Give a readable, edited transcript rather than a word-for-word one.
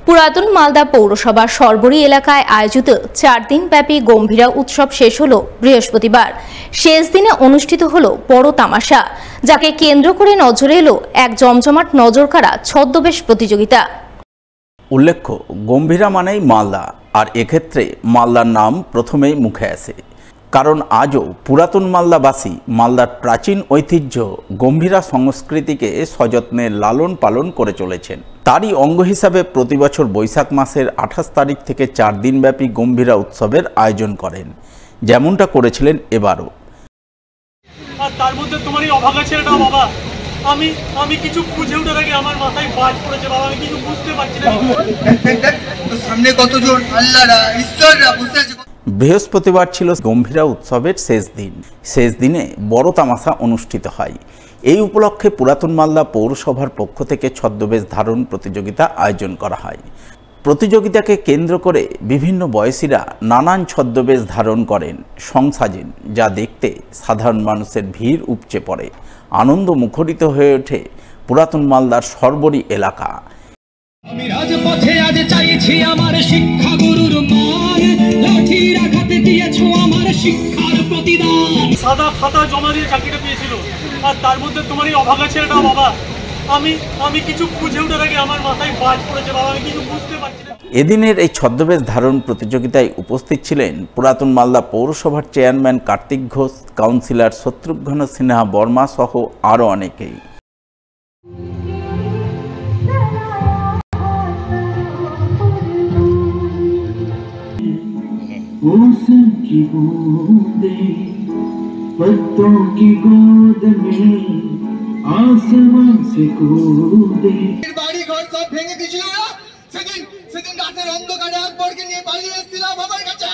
পুরাতন মালদা পৌরসভার সরবরি এলাকায় আয়োজিত 4 দিন ব্যাপী গম্ভীরা উৎসব শেষ হলো বৃহস্পতিবার। শেষ দিনে অনুষ্ঠিত হলো বড় তামাশা, যাকে কেন্দ্র করে নজরে এলো এক জমজমাট নজরকাড়া ছদ্মবেশ প্রতিযোগিতা। উল্লেখ্য, গম্ভীরা মানেই মালদা, আর এক্ষেত্রে মালদার নাম প্রথমেই মুখে আসে, কারণ আজও পুরাতন মালদাবাসী মালদার প্রাচীন ঐতিহ্য গম্ভীরা সংস্কৃতিকে সযত্নে লালন পালন করে চলেছেন। তারই অঙ্গ হিসাবে প্রতিবছর বৈশাখ মাসের 28 তারিখ থেকে 4 দিনব্যাপী গম্ভীরা উৎসবের আয়োজন করেন, যেমনটা করেছিলেন এবারও। আর তার মধ্যে তোমারই অভাগা ছেলেটা বাবা, আমি কিছু বুঝে ওঠার আগে আমার মাথায় বাজ পড়েছে বাবা, আমি কিছু বুঝতে পারছি না। সামনে কতজন আল্লাহরা ঈশ্বররা বসে আছে। বৃহস্পতিবার ছিল গম্ভীরা উৎসবের শেষ দিন। শেষ দিনে বড় তামাশা অনুষ্ঠিত হয়। এই উপলক্ষে পুরাতন মালদা পৌরসভার পক্ষ থেকে ছদ্মবেশ ধারণ প্রতিযোগিতা আয়োজন করা হয়। প্রতিযোগিতাকে কেন্দ্র করে বিভিন্ন বয়সীরা নানান ছদ্মবেশ ধারণ করেন, সংসাজেন, যা দেখতে সাধারণ মানুষের ভিড় উপচে পড়ে। আনন্দ মুখরিত হয়ে ওঠে পুরাতন মালদার সরবরি এলাকা। আমি রাজপথে আজ চাইছি আমার শিক্ষা গুরুর মান, লাঠির আঘাতে দিয়েছো আমার শিক্ষার প্রতিদান। সাদা খাতা জমা দিয়ে চাকরিটা পেয়েছিল, আর তার মধ্যে তোমারই অভাগা ছেলেটা বাবা, আমি কিছু বুঝে ওঠার আগে আমার মাথায় বাজ পড়েছে বাবা, আমি কিছু বুঝতে পারছি না। এদিনের এই ছদ্মবেশ ধারণ প্রতিযোগিতায় উপস্থিত ছিলেন পুরাতন মালদা পৌরসভার চেয়ারম্যান কার্তিক ঘোষ, কাউন্সিলর শত্রুঘ্ন সিনহা বর্মা সহ আরও অনেকেই। मौसम की बूंदें पत्तों की गोद में आसमान से कूदे। বাড়ি ঘর সব ভেঙে দিছিল না, সেদিন রাতের অন্ধকারে আকবরকে নিয়ে পালিয়ে এসেছিলাম আমার কাছে।